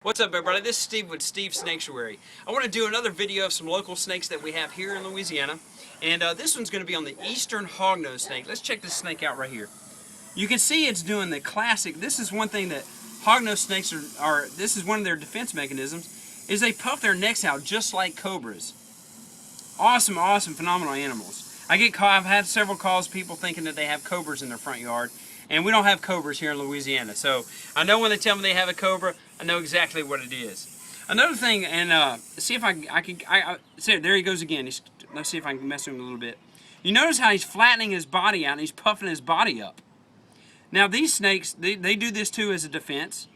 What's up, everybody? This is Steve with Snaketuary. I want to do another video of some local snakes that we have here in Louisiana. And this one's going to be on the eastern hognose snake. Let's check this snake out right here. You can see it's doing the classic. This is one thing that hognose snakes this is one of their defense mechanisms, is they puff their necks out just like cobras. Awesome, awesome, phenomenal animals. I've had several calls, people thinking that they have cobras in their front yard. And we don't have cobras here in Louisiana. So I know when they tell me they have a cobra, I know exactly what it is. Another thing, and see if I can, see, there he goes again. Let's see if I can mess with him a little bit. You notice how he's flattening his body out and he's puffing his body up. Now these snakes, they do this too as a defense.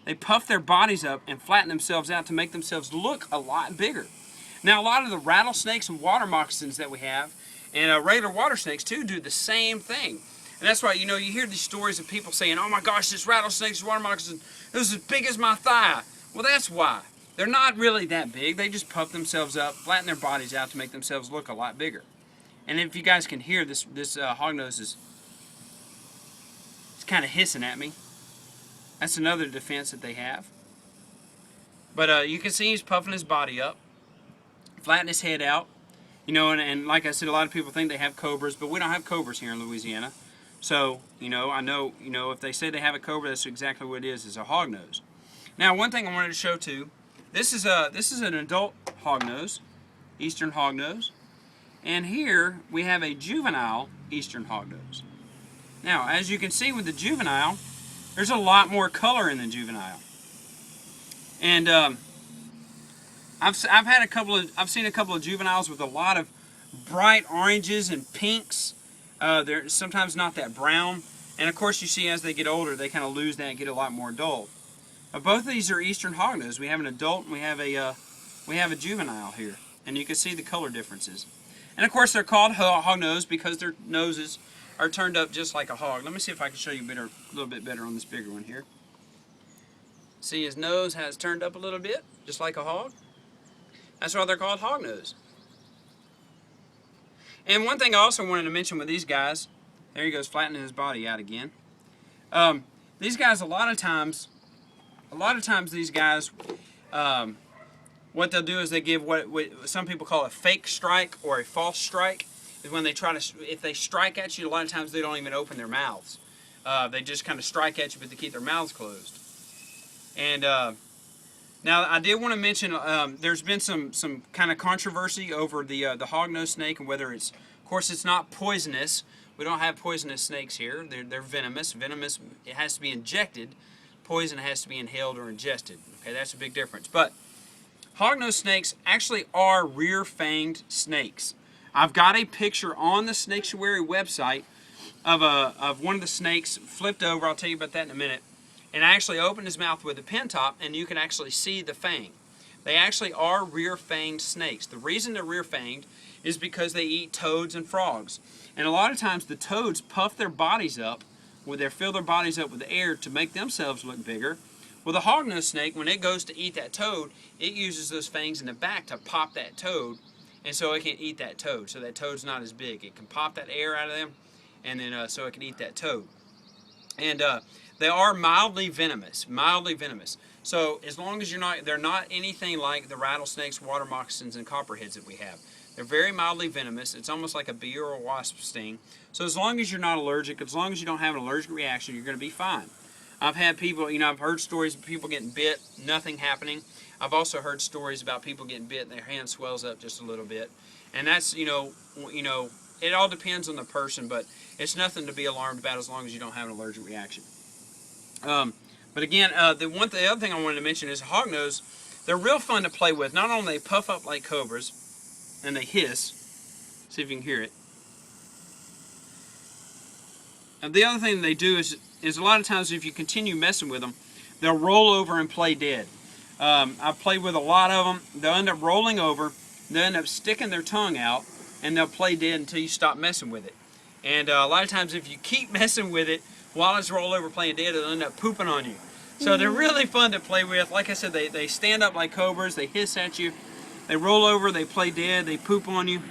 They puff their bodies up and flatten themselves out to make themselves look a lot bigger. Now a lot of the rattlesnakes and water moccasins that we have, and regular water snakes too, do the same thing. And that's why, you hear these stories of people saying, oh my gosh, this rattlesnake, this water moccasin, it was as big as my thigh. Well, that's why. They're not really that big. They just puff themselves up, flatten their bodies out to make themselves look a lot bigger. And if you guys can hear, this hognose is kind of hissing at me. That's another defense that they have. But you can see he's puffing his body up, flatten his head out. And like I said, a lot of people think they have cobras, but we don't have cobras here in Louisiana. So, I know, if they say they have a cobra, that's exactly what it is a hognose. Now, one thing I wanted to show too, this is an adult hognose, eastern hognose, and here we have a juvenile eastern hognose. Now, as you can see with the juvenile, there's a lot more color in the juvenile. And I've seen a couple of juveniles with a lot of bright oranges and pinks. They're sometimes not that brown, and of course you see as they get older they kind of lose that and get a lot more dull. Both of these are eastern hognose. We have an adult and we have a juvenile here, and you can see the color differences. And of course they're called hognose because their noses are turned up just like a hog. Let me see if I can show you a little bit better on this bigger one here. See, his nose has turned up a little bit, just like a hog. That's why they're called hognose. And one thing I also wanted to mention with these guys, there he goes flattening his body out again. These guys, a lot of times these guys, what they'll do is they give what some people call a fake strike or a false strike. Is when they if they strike at you, a lot of times they don't even open their mouths. They just kind of strike at you, but they keep their mouths closed. And now, I did want to mention, there's been some kind of controversy over the hognose snake and whether it's, of course, it's not poisonous. We don't have poisonous snakes here. They're venomous. Venomous, it has to be injected. Poison has to be inhaled or ingested. Okay, that's a big difference. But hognose snakes actually are rear-fanged snakes. I've got a picture on the Snaketuary website of one of the snakes flipped over. I'll tell you about that in a minute. And actually opened his mouth with a pin top, and you can actually see the fang. They actually are rear-fanged snakes. The reason they're rear-fanged is because they eat toads and frogs. And a lot of times the toads puff their bodies up, fill their bodies up with air to make themselves look bigger. Well, the hognose snake, when it goes to eat that toad, it uses those fangs in the back to pop that toad, and so it can eat that toad. So that toad's not as big. It can pop that air out of them, and then so it can eat that toad. And they are mildly venomous, So as long as they're not anything like the rattlesnakes, water moccasins, and copperheads that we have. They're very mildly venomous. It's almost like a bee or a wasp sting. So as long as you're not allergic, as long as you don't have an allergic reaction, you're going to be fine. I've had people, I've heard stories of people getting bit, nothing happening. I've also heard stories about people getting bit and their hand swells up just a little bit. And that's, it all depends on the person, but it's nothing to be alarmed about as long as you don't have an allergic reaction. But again, the other thing I wanted to mention is hognose. They're real fun to play with. Not only they puff up like cobras, and they hiss. See if you can hear it. And the other thing they do is a lot of times if you continue messing with them, they'll roll over and play dead. I've played with a lot of them. They'll end up rolling over. They'll end up sticking their tongue out, and they'll play dead until you stop messing with it. And a lot of times if you keep messing with it while it's roll over playing dead, it'll end up pooping on you. So they're really fun to play with. Like I said, they stand up like cobras, they hiss at you, they roll over, they play dead, they poop on you.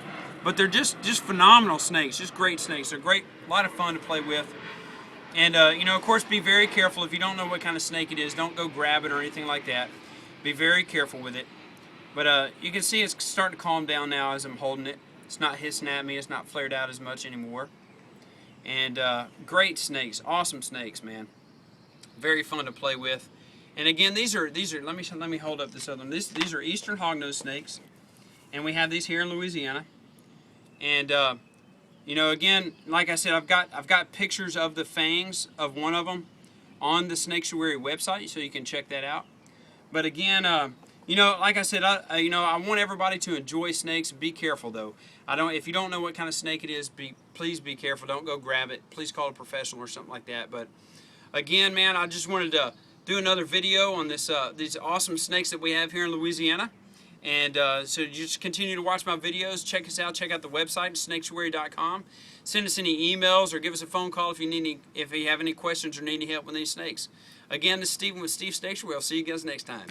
But they're just phenomenal snakes, just great snakes. They're great, a lot of fun to play with. And of course, be very careful. If you don't know what kind of snake it is, don't go grab it or anything like that. Be very careful with it. But you can see it's starting to calm down now as I'm holding it. It's not hissing at me. It's not flared out as much anymore. And great snakes, awesome snakes, man. Very fun to play with. And again, these are. Let me hold up this other one. These are eastern hognose snakes, and we have these here in Louisiana. And you know, again, like I said, I've got pictures of the fangs of one of them on the Snaketuary website, so you can check that out. But again, you know, like I said, I want everybody to enjoy snakes. Be careful though. If you don't know what kind of snake it is, please be careful. Don't go grab it. Please call a professional or something like that. But again, man, I just wanted to do another video on these awesome snakes that we have here in Louisiana. And so just continue to watch my videos. Check us out. Check out the website, snaketuary.com. Send us any emails or give us a phone call if you have any questions or need any help with these snakes. Again, this is Steven with Steve Snaketuary. I'll see you guys next time.